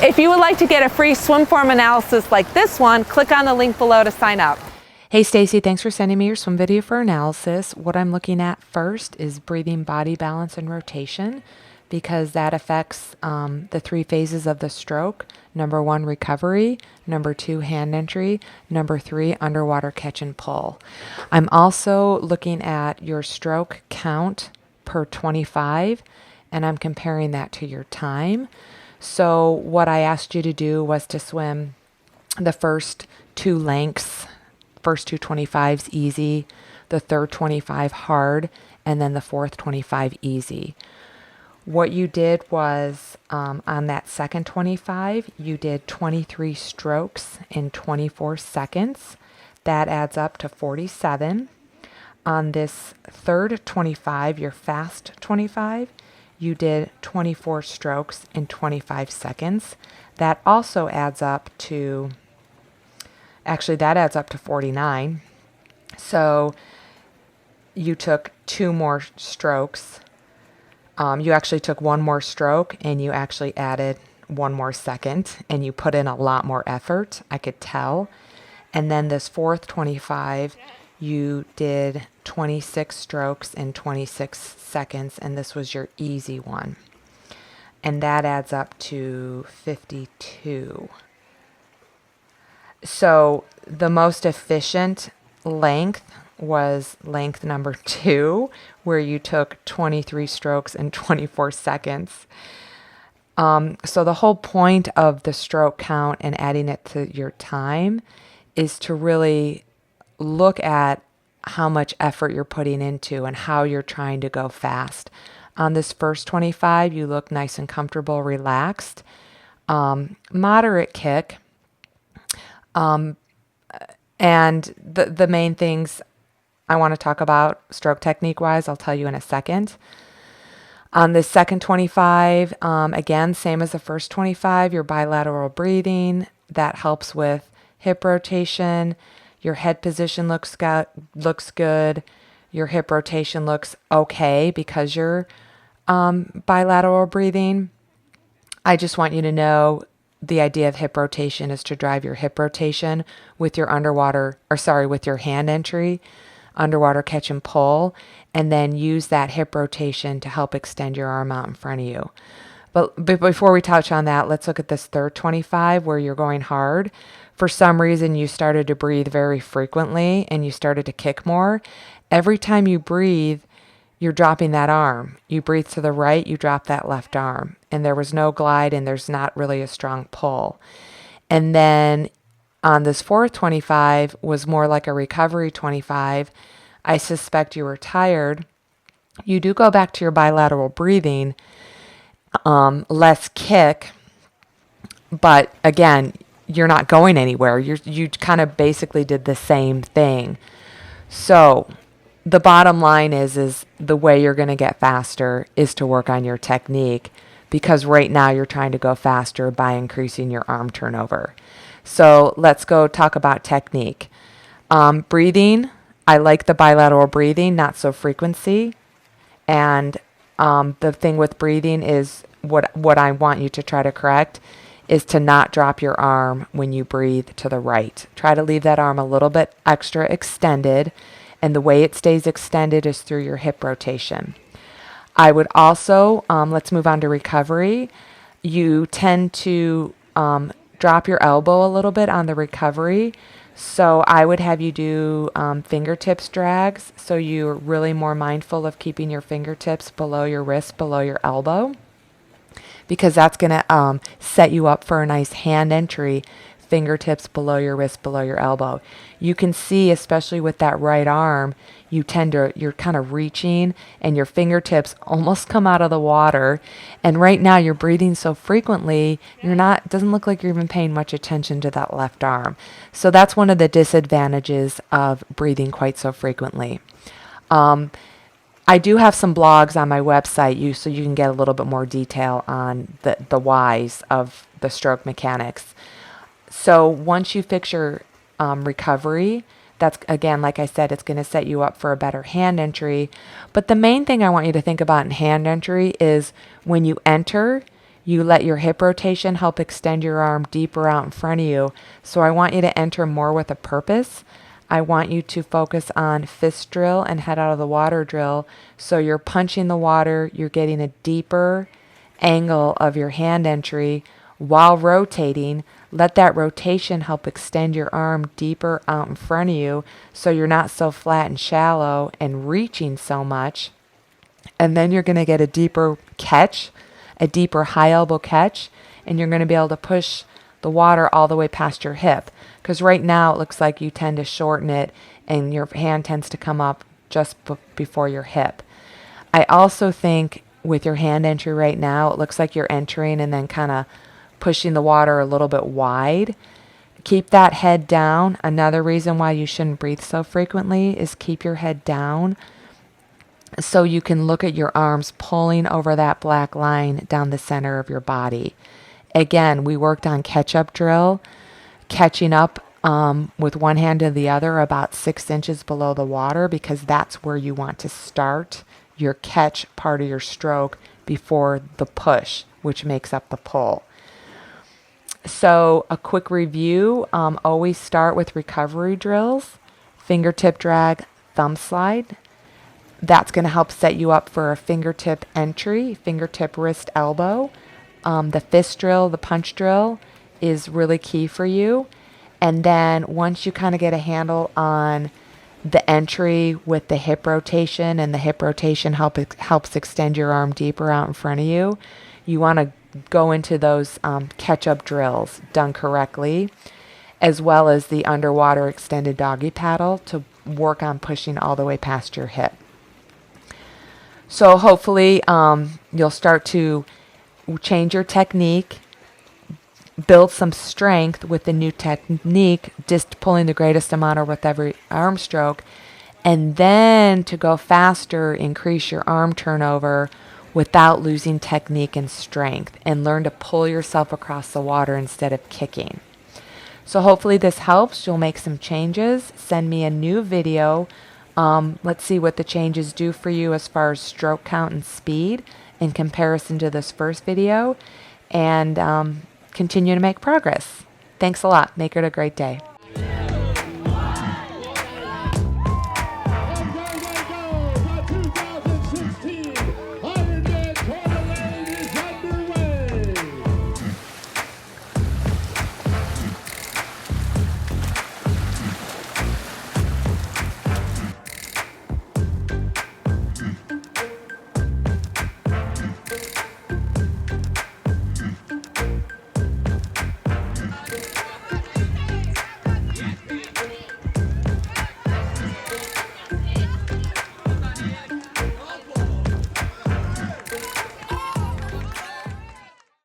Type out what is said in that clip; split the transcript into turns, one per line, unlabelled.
If you would like to get a free swim form analysis like this one, click on the link below to sign up.
Hey Stacey, thanks for sending me your swim video for analysis. What I'm looking at first is breathing, body balance, and rotation, because that affects the 3 phases of the stroke. Number 1, recovery. Number 2, hand entry. Number 3, underwater catch and pull. I'm also looking at your stroke count per 25, and I'm comparing that to your time. So what I asked you to do was to swim the first 2 lengths, first 2 25s easy, the third 25 hard, and then the fourth 25 easy. What you did was on that second 25, you did 23 strokes in 24 seconds. That adds up to 47. On this third 25, your fast 25, you did 24 strokes in 25 seconds. That also adds up to, actually that adds up to 49. So you took 2 more strokes. You actually took 1 more stroke and you actually added 1 more second, and you put in a lot more effort, I could tell. And then this fourth 25, you did 26 strokes in 26 seconds, and this was your easy one. And that adds up to 52. So the most efficient length was length number 2, where you took 23 strokes in 24 seconds. So the whole point of the stroke count and adding it to your time is to really look at how much effort you're putting into and how you're trying to go fast. On this first 25, you look nice and comfortable, relaxed, moderate kick. And the main things I want to talk about stroke technique wise, I'll tell you in a second. On the second 25, again, same as the first 25, your bilateral breathing, that helps with hip rotation. Your head position looks good. Your hip rotation looks okay because you're bilateral breathing. I just want you to know the idea of hip rotation is to drive your hip rotation with your with your hand entry, underwater catch and pull, and then use that hip rotation to help extend your arm out in front of you. But before we touch on that, let's look at this third 25 where you're going hard. For some reason, you started to breathe very frequently and you started to kick more. Every time you breathe, you're dropping that arm. You breathe to the right, you drop that left arm. And there was no glide and there's not really a strong pull. And then on this fourth 25 was more like a recovery 25. I suspect you were tired. You do go back to your bilateral breathing, less kick, but again, you're not going anywhere. You kind of basically did the same thing. So the bottom line is the way you're going to get faster is to work on your technique, because right now you're trying to go faster by increasing your arm turnover. So let's go talk about technique. Breathing, I like the bilateral breathing, not so frequency. And the thing with breathing is what I want you to try to correct is to not drop your arm when you breathe to the right. Try to leave that arm a little bit extra extended, and the way it stays extended is through your hip rotation. I would also, let's move on to recovery. You tend to drop your elbow a little bit on the recovery. So I would have you do fingertips drags. So you're really more mindful of keeping your fingertips below your wrist, below your elbow, because that's going to set you up for a nice hand entry, fingertips below your wrist, below your elbow. You can see, especially with that right arm, you're kind of reaching and your fingertips almost come out of the water. And right now you're breathing so frequently, it doesn't look like you're even paying much attention to that left arm. So that's one of the disadvantages of breathing quite so frequently. I do have some blogs on my website so you can get a little bit more detail on the whys of the stroke mechanics. So once you fix your recovery, that's, again, like I said, it's going to set you up for a better hand entry. But the main thing I want you to think about in hand entry is when you enter, You let your hip rotation help extend your arm deeper out in front of you. So I want you to enter more with a purpose. I want you to focus on fist drill and head out of the water drill. So you're punching the water, you're getting a deeper angle of your hand entry while rotating. Let that rotation help extend your arm deeper out in front of you so you're not so flat and shallow and reaching so much. And then you're going to get a deeper catch, a deeper high elbow catch, and you're going to be able to push the water all the way past your hip. Because right now it looks like you tend to shorten it and your hand tends to come up just before your hip. I also think with your hand entry right now, it looks like you're entering and then kind of pushing the water a little bit wide. Keep that head down. Another reason why you shouldn't breathe so frequently is keep your head down so you can look at your arms pulling over that black line down the center of your body. Again, we worked on catch-up drill, catching up with one hand to the other about 6 inches below the water, because that's where you want to start your catch part of your stroke before the push, which makes up the pull. So a quick review, always start with recovery drills, fingertip drag, thumb slide. That's going to help set you up for a fingertip entry, fingertip wrist elbow. The fist drill, the punch drill is really key for you. And then once you kind of get a handle on the entry with the hip rotation, and the hip rotation helps extend your arm deeper out in front of you, you want to go into those catch-up drills done correctly, as well as the underwater extended doggy paddle to work on pushing all the way past your hip. So hopefully you'll start to change your technique, build some strength with the new technique, just pulling the greatest amount with every arm stroke, and then to go faster, increase your arm turnover without losing technique and strength, and learn to pull yourself across the water instead of kicking. So hopefully this helps. You'll make some changes. Send me a new video. Let's see what the changes do for you as far as stroke count and speed in comparison to this first video, and continue to make progress. Thanks a lot. Make it a great day.